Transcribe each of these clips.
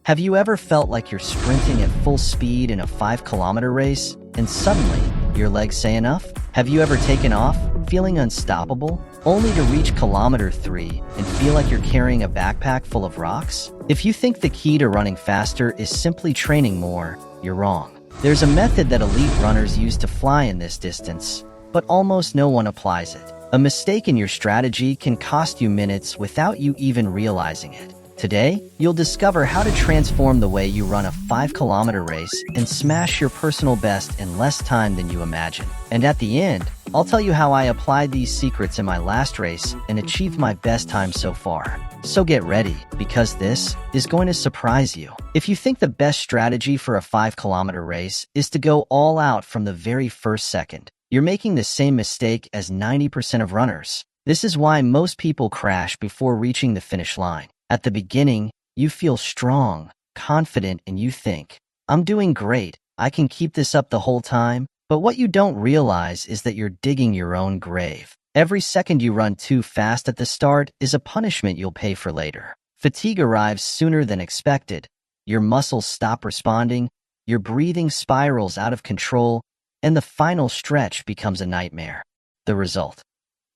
Have you ever felt like you're sprinting at full speed in a 5-kilometer race, and suddenly, your legs say enough? Have you ever taken off, feeling unstoppable, only to reach kilometer 3 and feel like you're carrying a backpack full of rocks? If you think the key to running faster is simply training more, you're wrong. There's a method that elite runners use to fly in this distance, but almost no one applies it. A mistake in your strategy can cost you minutes without you even realizing it. Today, you'll discover how to transform the way you run a 5-kilometer race and smash your personal best in less time than you imagine. And at the end, I'll tell you how I applied these secrets in my last race and achieved my best time so far. So get ready, because this is going to surprise you. If you think the best strategy for a 5-kilometer race is to go all out from the very first second, you're making the same mistake as 90% of runners. This is why most people crash before reaching the finish line. At the beginning, you feel strong, confident, and you think, I'm doing great, I can keep this up the whole time. But what you don't realize is that you're digging your own grave. Every second you run too fast at the start is a punishment you'll pay for later. Fatigue arrives sooner than expected. Your muscles stop responding, your breathing spirals out of control, and the final stretch becomes a nightmare. The result?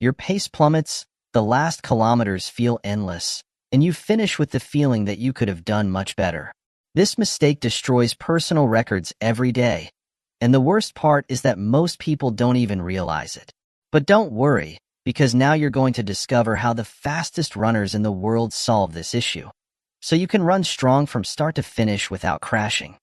Your pace plummets, the last kilometers feel endless, and you finish with the feeling that you could have done much better. This mistake destroys personal records every day, and the worst part is that most people don't even realize it. But don't worry, because now you're going to discover how the fastest runners in the world solve this issue, so you can run strong from start to finish without crashing.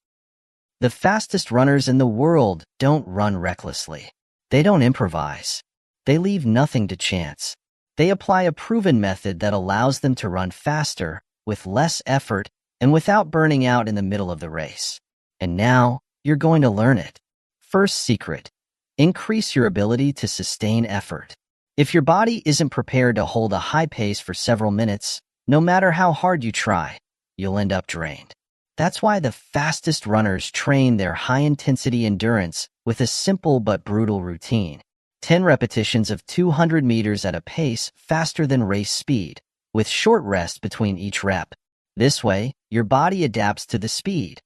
The fastest runners in the world don't run recklessly. They don't improvise. They leave nothing to chance. They apply a proven method that allows them to run faster, with less effort, and without burning out in the middle of the race. And now, you're going to learn it. First secret: increase your ability to sustain effort. If your body isn't prepared to hold a high pace for several minutes, no matter how hard you try, you'll end up drained. That's why the fastest runners train their high-intensity endurance with a simple but brutal routine. 10 repetitions of 200 meters at a pace faster than race speed, with short rest between each rep. This way, your body adapts to the speed,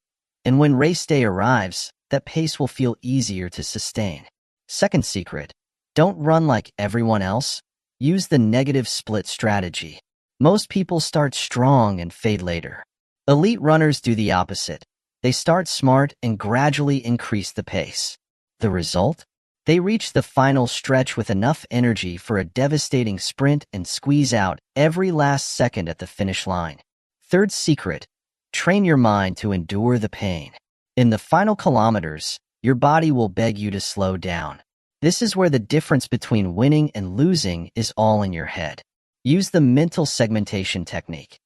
and when race day arrives, that pace will feel easier to sustain. Second secret: don't run like everyone else. Use the negative split strategy. Most people start strong and fade later. Elite runners do the opposite. They start smart and gradually increase the pace. The result? They reach the final stretch with enough energy for a devastating sprint and squeeze out every last second at the finish line. Third secret: train your mind to endure the pain. In the final kilometers, your body will beg you to slow down. This is where the difference between winning and losing is all in your head. Use the mental segmentation technique.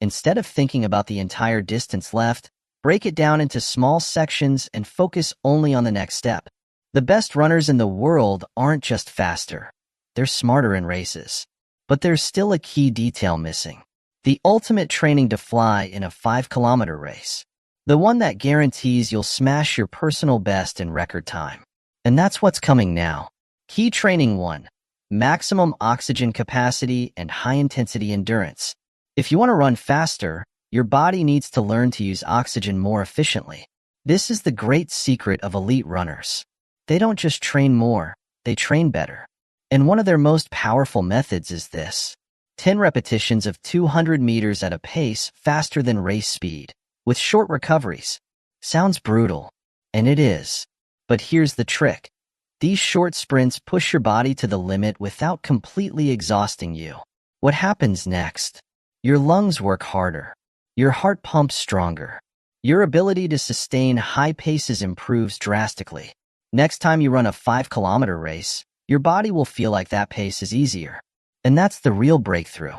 Instead of thinking about the entire distance left, break it down into small sections and focus only on the next step. The best runners in the world aren't just faster. They're smarter in races. But there's still a key detail missing: the ultimate training to fly in a 5-kilometer race. The one that guarantees you'll smash your personal best in record time. And that's what's coming now. Key training 1: maximum oxygen capacity and high-intensity endurance. If you want to run faster, your body needs to learn to use oxygen more efficiently. This is the great secret of elite runners. They don't just train more, they train better. And one of their most powerful methods is this: 10 repetitions of 200 meters at a pace faster than race speed, with short recoveries. Sounds brutal, and it is. But here's the trick: these short sprints push your body to the limit without completely exhausting you. What happens next? Your lungs work harder. Your heart pumps stronger. Your ability to sustain high paces improves drastically. Next time you run a 5-kilometer race, your body will feel like that pace is easier. And that's the real breakthrough.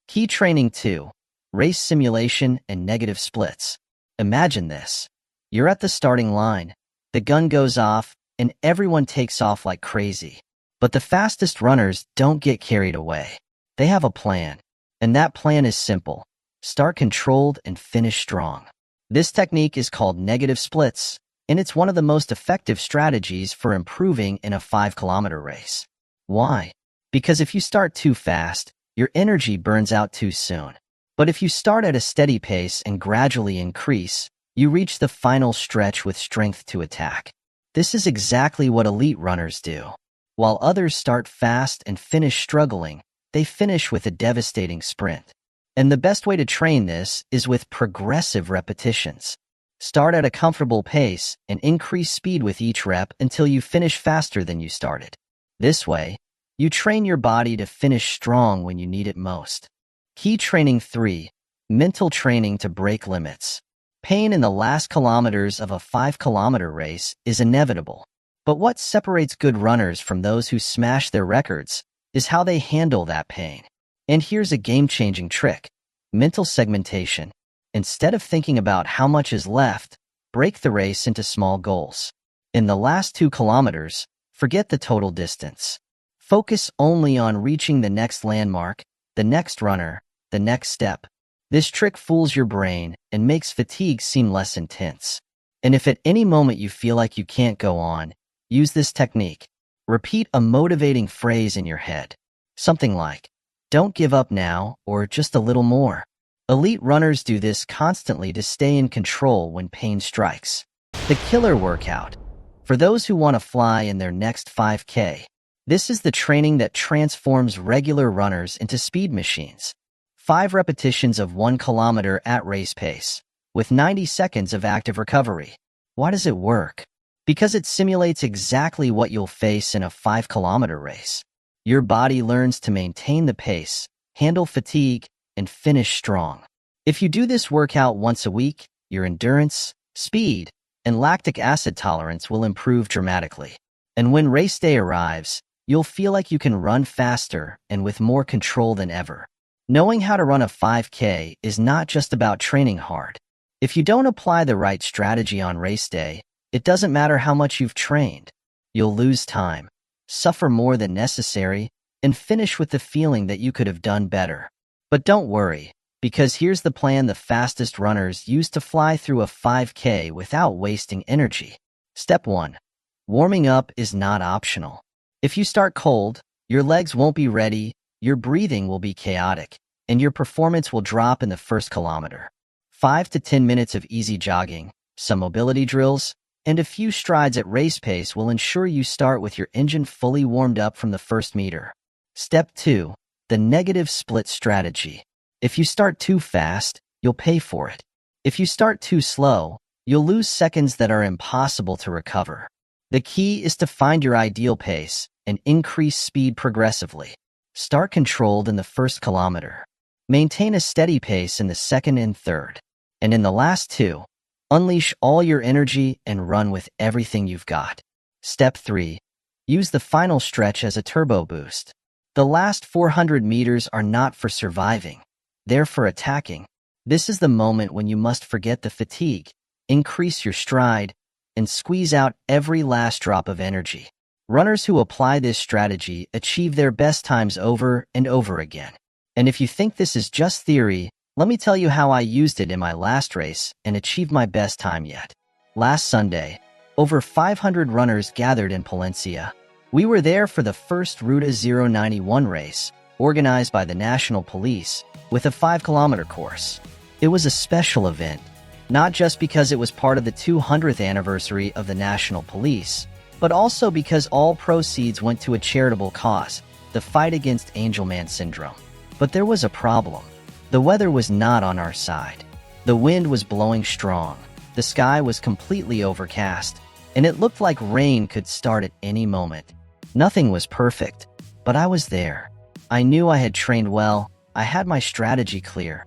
Key training 2: race simulation and negative splits. Imagine this. You're at the starting line. The gun goes off, and everyone takes off like crazy. But the fastest runners don't get carried away. They have a plan. And that plan is simple: start controlled and finish strong. This technique is called negative splits, and it's one of the most effective strategies for improving in a 5-kilometer race. Why? Because if you start too fast, your energy burns out too soon. But if you start at a steady pace and gradually increase, you reach the final stretch with strength to attack. This is exactly what elite runners do. While others start fast and finish struggling, they finish with a devastating sprint. And the best way to train this is with progressive repetitions. Start at a comfortable pace and increase speed with each rep until you finish faster than you started. This way, you train your body to finish strong when you need it most. Key training 3. Mental training to break limits. Pain in the last kilometers of a 5-kilometer race is inevitable. But what separates good runners from those who smash their records is how they handle that pain. And here's a game-changing trick: mental segmentation. Instead of thinking about how much is left, break the race into small goals. In the last 2 kilometers, forget the total distance. Focus only on reaching the next landmark, the next runner, the next step. This trick fools your brain and makes fatigue seem less intense. And if at any moment you feel like you can't go on, use this technique. Repeat a motivating phrase in your head. Something like, "Don't give up now," or "just a little more." Elite runners do this constantly to stay in control when pain strikes. The killer workout. For those who want to fly in their next 5K, this is the training that transforms regular runners into speed machines. 5 repetitions of 1 kilometer at race pace, with 90 seconds of active recovery. Why does it work? Because it simulates exactly what you'll face in a 5-kilometer race. Your body learns to maintain the pace, handle fatigue, and finish strong. If you do this workout once a week, your endurance, speed, and lactic acid tolerance will improve dramatically. And when race day arrives, you'll feel like you can run faster and with more control than ever. Knowing how to run a 5K is not just about training hard. If you don't apply the right strategy on race day, it doesn't matter how much you've trained. You'll lose time, suffer more than necessary, and finish with the feeling that you could have done better. But don't worry, because here's the plan the fastest runners use to fly through a 5K without wasting energy. Step 1. Warming up is not optional. If you start cold, your legs won't be ready, your breathing will be chaotic, and your performance will drop in the first kilometer. 5 to 10 minutes of easy jogging, some mobility drills, and a few strides at race pace will ensure you start with your engine fully warmed up from the first meter. Step 2. The negative split strategy. If you start too fast, you'll pay for it. If you start too slow, you'll lose seconds that are impossible to recover. The key is to find your ideal pace and increase speed progressively. Start controlled in the first kilometer. Maintain a steady pace in the second and third. And in the last 2, unleash all your energy and run with everything you've got. Step 3. Use the final stretch as a turbo boost. The last 400 meters are not for surviving. They're for attacking. This is the moment when you must forget the fatigue, increase your stride, and squeeze out every last drop of energy. Runners who apply this strategy achieve their best times over and over again. And if you think this is just theory, let me tell you how I used it in my last race and achieved my best time yet. Last Sunday, over 500 runners gathered in Palencia. We were there for the first Ruta 091 race, organized by the National Police, with a 5-kilometer course. It was a special event, not just because it was part of the 200th anniversary of the National Police, but also because all proceeds went to a charitable cause, the fight against Angelman syndrome. But there was a problem. The weather was not on our side. The wind was blowing strong, the sky was completely overcast, and it looked like rain could start at any moment. Nothing was perfect, but I was there. I knew I had trained well, I had my strategy clear,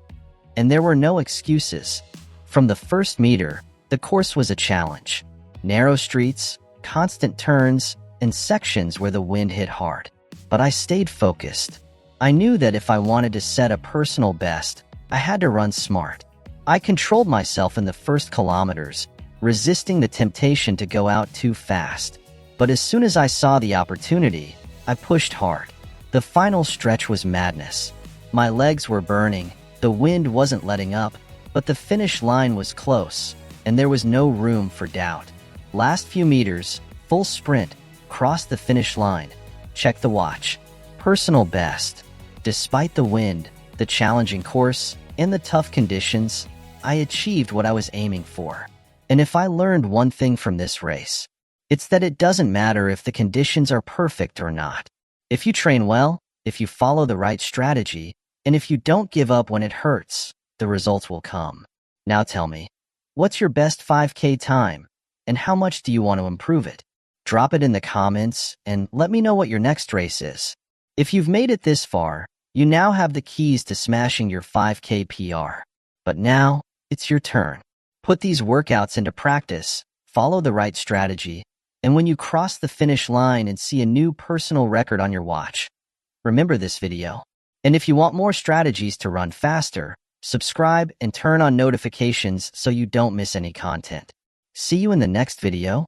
and there were no excuses. From the first meter, the course was a challenge. Narrow streets, constant turns, and sections where the wind hit hard. But I stayed focused. I knew that if I wanted to set a personal best, I had to run smart. I controlled myself in the first kilometers, resisting the temptation to go out too fast. But as soon as I saw the opportunity, I pushed hard. The final stretch was madness. My legs were burning, the wind wasn't letting up, but the finish line was close, and there was no room for doubt. Last few meters, full sprint, crossed the finish line. Check the watch. Personal best. Despite the wind, the challenging course, and the tough conditions, I achieved what I was aiming for. And if I learned one thing from this race, it's that it doesn't matter if the conditions are perfect or not. If you train well, if you follow the right strategy, and if you don't give up when it hurts, the results will come. Now tell me, what's your best 5K time, and how much do you want to improve it? Drop it in the comments, and let me know what your next race is. If you've made it this far, you now have the keys to smashing your 5K PR. But now, it's your turn. Put these workouts into practice, follow the right strategy, and when you cross the finish line and see a new personal record on your watch, remember this video. And if you want more strategies to run faster, subscribe and turn on notifications so you don't miss any content. See you in the next video.